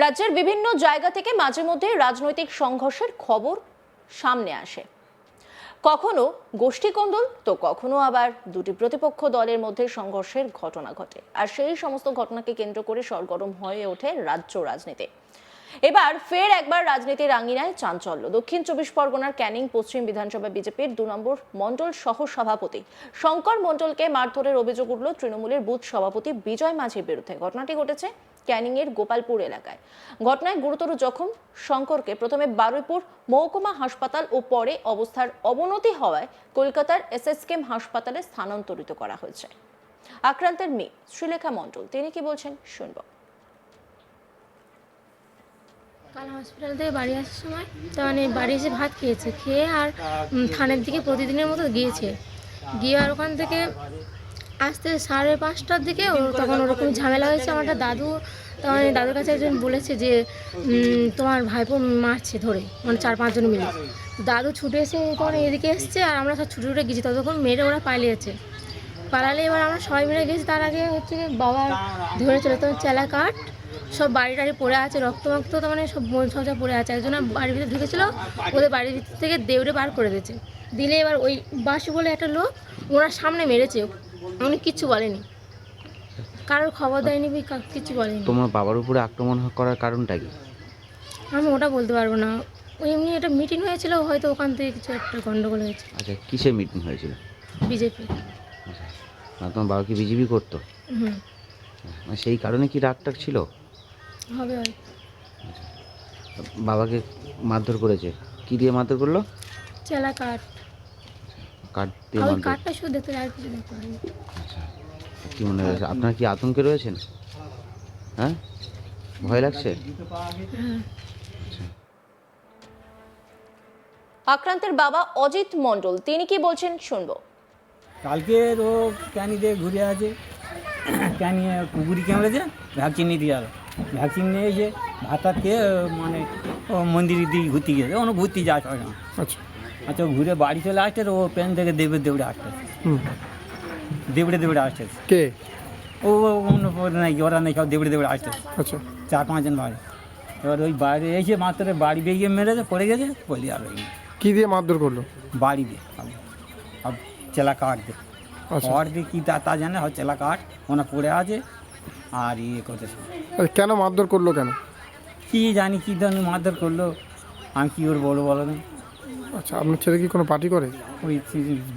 রাজ্যের বিভিন্ন জায়গা থেকে মাঝে মধ্যে রাজনৈতিক সংঘর্ষের খবর সামনে আসে। কখনো গোষ্ঠীকন্দল তো কখনো আবার দুটি প্রতিপক্ষ দলের মধ্যে সংঘর্ষের ঘটনা ঘটে, আর সেই সমস্ত ঘটনাকে কেন্দ্র করে সরগরম হয়ে ওঠে রাজ্য রাজনীতি। এবার ফের একবার রাজনীতির আঙিনায় চাঞ্চল্য। দক্ষিণ 24 পরগনার ক্যানিং পশ্চিম বিধানসভা বিজেপির 2 নম্বর মণ্ডল সহ সভাপতি শঙ্কর মণ্ডলকে মারধরের অভিযোগ উঠল তৃণমূলের বুথ সভাপতি বিজয় মাঝির বিরুদ্ধে। ঘটনাটি ঘটেছে ক্যানিং এর গোপালপুর এলাকায়। ঘটনায় গুরুতর জখম শঙ্করকে প্রথমে বারুইপুর মহকুমা হাসপাতাল ও পরে অবস্থার অবনতি হওয়ায় কলকাতার এসএসকেএম হাসপাতালে স্থানান্তরিত করা হয়েছে। আক্রান্তের মেয়ে শ্রীলেখা মণ্ডল তিনি কি বলছেন শুনব। কাল হসপিটাল থেকে বাড়ি আসার সময় বাড়ি এসে ভাত খেয়ে আর থানের দিকে প্রতিদিনের মতো গিয়ে আর ওখান থেকে আসতে 5:30টার দিকে তখন ওরকম ঝামেলা হয়েছে। আমার একটা দাদু দাদুর কাছে একজন বলেছে যে তোমার ভাইপো মারছে ধরে, 4-5 জন মিলে। দাদু ছুটে এসে তখন এদিকে এসছে আর আমরা সব ছুটে গেছি। ততক্ষণ মেরে ওরা পালালে এবার আমরা সবাই মিলে গেছি। তার আগে হচ্ছে বাবা ধরেছিল তখন চেলা কাঠ সব বাড়ি টাড়ি পড়ে আছে, রক্তমাক্ত সব মন সজা পড়ে আছে। একজন বাড়ির ভিতরে ঢুকেছিল, ওদের বাড়ির ভিতর থেকে দেউড়ে বার করে দিয়েছে। দিলে এবার ওই বাসু বলে একটা লোক ওনার সামনে মেরেছে, উনি কিচ্ছু বলেনি, কারোর খবর দেয়নি, কিচ্ছু বলেনি। তোমার বাবার উপরে আক্রমণ করার কারণটা কি? আমি ওটা বলতে পারবো না। ওই এমনি একটা মিটিং হয়েছিল, হয়তো ওখান থেকে কিছু একটা গন্ডগোল হয়েছে। আচ্ছা, কিসের মিটিং হয়েছিল? বিজেপি। আচ্ছা, তোমার বাবা কি বিজেপি করতো? সেই কারণে কি রাগটাগ ছিল? হবে। বাবাকে মারধর করেছে, কি দিয়ে মারধর করলো? চেলা কাঠ দিয়ে ওই কাঠটা শুধু দেখতে, আর কিছু দেখতে পারিনি। আচ্ছা, কি মনে হয়েছে? আপনার কি আতঙ্কে রয়েছেন? হ্যাঁ, ভয় লাগছে? আক্রান্তের বাবা অজিত মণ্ডল তিনি কি বলছেন শুনবো। কালকে ও ক্যানি দিয়ে ঘুরে আছে, ক্যানি কুকুরি কেমড়েছে, ভ্যাকসিন নিতে গেল। ভ্যাকসিন নিয়ে এসে ভাত খেয়ে ও মন্দিরের দিকে ঘুরতে গিয়েছে, কোনো ঘুরতে যাওয়া হয় না। আচ্ছা, ঘুরে বাড়ি চলে আসছে, ও প্যান থেকে দেবড়ে আসছে, দেবড়ে আসছে। কে? ও অন্য নাকি ওরা নাকি সব দেবড়ে আসছে। আচ্ছা, 4-5 জন বাড়ি। এবার ওই বাইরে এসে মাত্র বাড়ি বেরিয়ে মেরেছে, পড়ে গেছে, বলি আর ওই কি দিয়ে মারধর করলো? বাড়ি দিয়ে সব চেলা কাঠ দিয়ে। কাঠ দিয়ে কী তা জানে, হয় চেলা কাঠ ওনা পড়ে আছে আর করতেছে। কেন মারধর করলো কেন? কী জানি কী ধরনের মারধর করলো, আমি কী করে বলো না। আচ্ছা, আপনার ছেলে কি কোনো পার্টি করে? ওই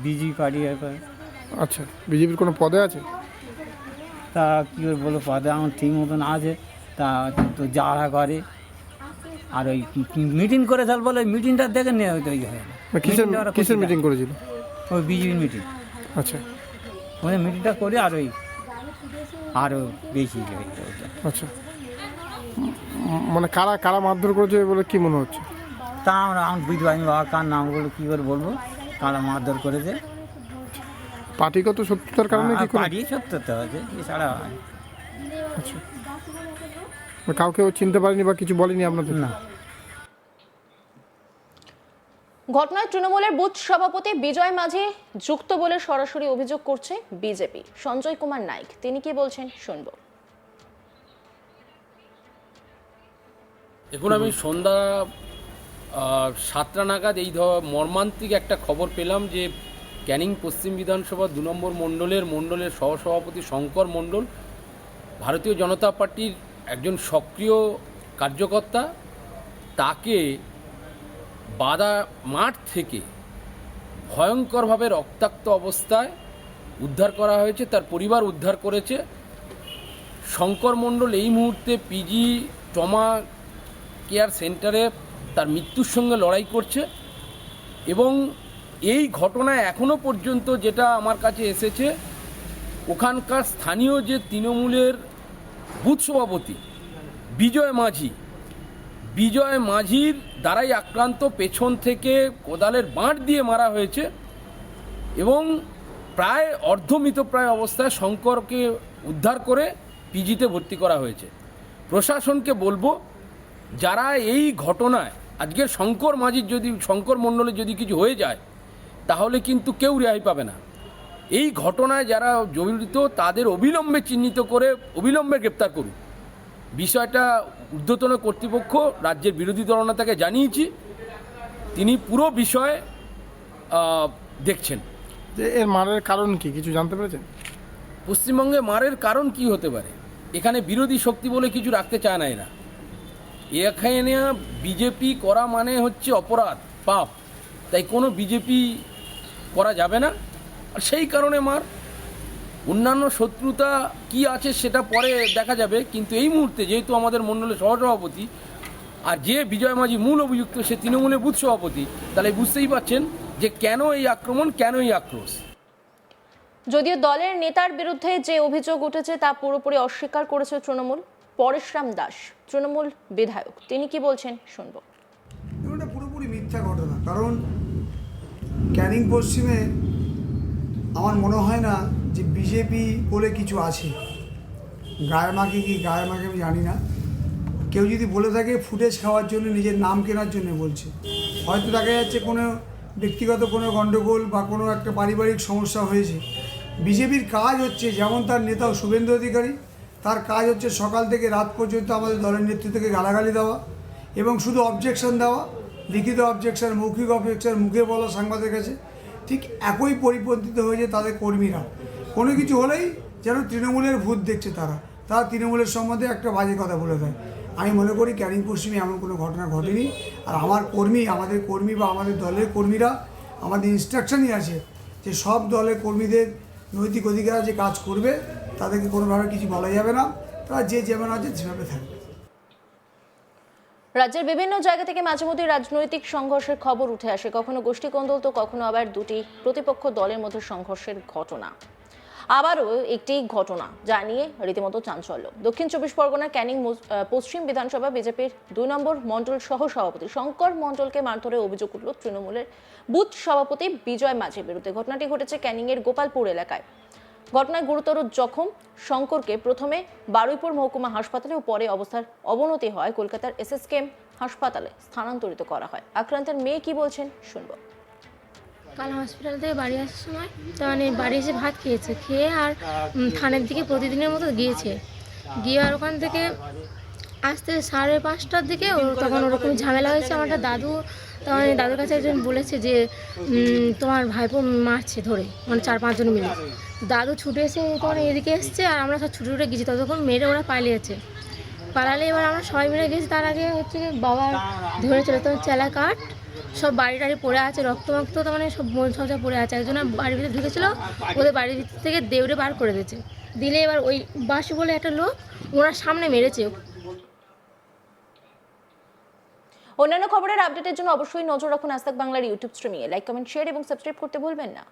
বিজেপি পার্টি। আচ্ছা, বিজেপির কোনো পদে আছে? তা কী করে বলো, পদে আমার ঠিক মতন আছে, তা তো যারা করে আর ওই মিটিং করে তাহলে বলে ওই মিটিংটা দেখে নেওয়া হয়তো ওই হয়। কিসের মিটিং করেছিল? ওই বিজেপির মিটিং। আচ্ছা, ওই মিটিংটা করে আর ওই আরও বেশি। আচ্ছা, মানে কারা মারধর করেছে বলে কি মনে হচ্ছে? তা আমরা বুঝতে পারিনি বাবা, কার নামগুলো কী করে বলবো, কারা মারধর করেছে। পার্টিগত সত্যতার কারণে কি করে? পার্টি সত্যতা হয়েছে, এছাড়া। আচ্ছা, কাউকে ও চিনতে পারেনি বা কিছু বলেনি আপনাদের? না। ঘটনায় তৃণমূলের বুথ সভাপতি বিজয় মাঝি যুক্ত বলে সরাসরি অভিযোগ করছে বিজেপি। সঞ্জয় কুমার নাইক তিনি কি বলছেন শুনবো। এখন আমি সন্ধ্যা 7টা নাগাদ এই মর্মান্তিক একটা খবর পেলাম যে ক্যানিং পশ্চিম বিধানসভা 2 নম্বর মণ্ডলের সহসভাপতি শঙ্কর মণ্ডল, ভারতীয় জনতা পার্টির একজন সক্রিয় কার্যকর্তা, তাকে বাদা মাঠ থেকে ভয়ঙ্করভাবে রক্তাক্ত অবস্থায় উদ্ধার করা হয়েছে, তার পরিবার উদ্ধার করেছে। শঙ্কর মণ্ডল এই মুহূর্তে পিজি ট্রমা কেয়ার সেন্টারে তার মৃত্যুর সঙ্গে লড়াই করছে। এবং এই ঘটনায় এখনও পর্যন্ত যেটা আমার কাছে এসেছে, ওখানকার স্থানীয় যে তৃণমূলের বুথ সভাপতি বিজয় মাঝির দ্বারাই আক্রান্ত, পেছন থেকে কোদালের বাঁট দিয়ে মারা হয়েছে এবং প্রায় অর্ধমৃতপ্রায় অবস্থায় শঙ্করকে উদ্ধার করে পিজিতে ভর্তি করা হয়েছে। প্রশাসনকে বলবো, যারা এই ঘটনায় আজকের শঙ্কর মণ্ডলের যদি কিছু হয়ে যায় তাহলে কিন্তু কেউ রেহাই পাবে না। এই ঘটনায় যারা জড়িত তাদের অবিলম্বে চিহ্নিত করে অবিলম্বে গ্রেপ্তার করুন। বিষয়টা ঊর্ধ্বতন কর্তৃপক্ষ রাজ্যের বিরোধী দলনেতাকে জানিয়েছি, তিনি পুরো বিষয় দেখছেন। যে এর মারের কারণ কি কিছু জানতে পেরেছেন? পশ্চিমবঙ্গে মারের কারণ কি হতে পারে? এখানে বিরোধী শক্তি বলে কিছু রাখতে চায় না এরা। এখানে বিজেপি করা মানে হচ্ছে অপরাধ, পাপ, তাই কোনো বিজেপি করা যাবে না। আর সেই কারণে মার। অন্যান্য শত্রুতা কি আছে সেটা পরে দেখা যাবে, কিন্তু এই মুহূর্তে যেহেতু আমাদের মণ্ডলের সহসভাপতি আর যে বিজয় মাঝি মূল অভিযুক্ত সে তৃণমূলের বুথ সভাপতি, তাহলে বুঝতেই পারছেন যে কেন এই আক্রমণ, কেন এই আক্রোশ। যদিও দলের নেতার বিরুদ্ধে যে অভিযোগ উঠেছে তা পুরোপুরি অস্বীকার করেছে তৃণমূল। পরেশরাম দাস তৃণমূল বিধায়ক, তিনি কি বলছেন শুনবো। এটা পুরোপুরি মিথ্যা ঘটনা। কারণ ক্যানিং পশ্চিমে আমার মনে হয় না যে বিজেপি বলে কিছু আছে। গায়ে মাকে কি গায়ে মাকে আমি জানি না। কেউ যদি বলে থাকে ফুটেজ খাওয়ার জন্য, নিজের নাম কেনার জন্য বলছে, হয়তো দেখা যাচ্ছে কোনো ব্যক্তিগত কোনো গণ্ডগোল বা কোনো একটা পারিবারিক সমস্যা হয়েছে। বিজেপির কাজ হচ্ছে, যেমন তার নেতা শুভেন্দু অধিকারী, তার কাজ হচ্ছে সকাল থেকে রাত পর্যন্ত আমাদের দলের নেতৃত্বকে গালাগালি দেওয়া এবং শুধু অবজেকশন দেওয়া, লিখিত অবজেকশন, মৌখিক অবজেকশন, মুখে বলা সাংবাদিকের কাছে। ঠিক একই পরিপন্থিত হয়েছে তাদের কর্মীরা। কোনো কিছু হলেই যেন তৃণমূলের ভূত দেখছে তারা তৃণমূলের সম্বন্ধে একটা বাজে কথা বলে দেয়। আমি মনে করি ক্যানিং পশ্চিমে এমন কোনো ঘটনা ঘটেনি। আর আমাদের কর্মী বা আমাদের দলের কর্মীরা, আমাদের ইনস্ট্রাকশনই আছে যে সব দলের কর্মীদের নৈতিক অধিকার আছে, কাজ করবে, তাদেরকে কোনোভাবে কিছু বলা যাবে না, তারা যে যেমন আছে সেভাবে থাকবে। রাজ্যের বিভিন্ন জায়গা থেকে মাঝে মধ্যে রাজনৈতিক সংঘর্ষের খবর উঠে আসে, কখনো গোষ্ঠীকন্দল তো কখনো আবার দুটি প্রতিপক্ষ দলের মধ্যে সংঘর্ষের ঘটনা। আবারও একটি ঘটনা যা নিয়ে রীতিমতো চাঞ্চল্য। দক্ষিণ 24 পরগনার ক্যানিং পশ্চিম বিধানসভা বিজেপির 2 নম্বর মণ্ডল সহ সভাপতি শঙ্কর মণ্ডলকে মারধরে অভিযোগ উঠল তৃণমূলের বুথ সভাপতি বিজয় মাঝির বিরুদ্ধে। ঘটনাটি ঘটেছে ক্যানিংয়ের গোপালপুর এলাকায়। ঘটনায় গুরুতর জখম শঙ্করকে প্রথমে বারুইপুর মহকুমা হাসপাতালে ও পরে অবস্থার অবনতি হয় কলকাতার SSKM হাসপাতালে স্থানান্তরিত করা হয়। আক্রান্তের মেয়ে কি বলছেন শুনবো। কাল হসপিটাল থেকে বাড়ি আসার সময় বাড়ি এসে ভাত খেয়েছে, খেয়ে আর থানের দিকে প্রতিদিনের মতো গিয়েছে। গিয়ে আর ওখান থেকে আসতে 5:30টার দিকে তখন ওরকম ঝামেলা হয়েছে। আমার একটা দাদু, তখন দাদুর কাছে একজন বলেছে যে তোমার ভাইপো মারছে ধরে, 4-5 জন মিলে। দাদু ছুটে এসে তখন এদিকে এসছে আর আমরা সব ছুটে গেছি। ততক্ষণ মেরে ওরা পালিয়েছে। পালালে এবার আমরা সবাই মিলে গেছি। তার আগে হচ্ছে বাবা ধরেছিল, তখন চেলা কাঠ সব বাড়ি টাড়ি পড়ে আছে, রক্তমাক্ত, সব মন সজা পড়ে আছে। একজন বাড়ির ভিতরে ঢুকেছিল, ওদের বাড়ির ভিতর থেকে দেউড়ে বার করে দিয়েছে। দিলে এবার ওই বাসু বলে একটা লোক ওনার সামনে মেরেছে। অন্যান্য খবরের আপডেটের জন্য অবশ্যই নজর রাখুন আজ তাক বাংলার ইউটিউব স্ট্রিমিংয়ে। লাইক, কমেন্ট, শেয়ার এবং সাবস্ক্রাইব করতে ভুলবেন না।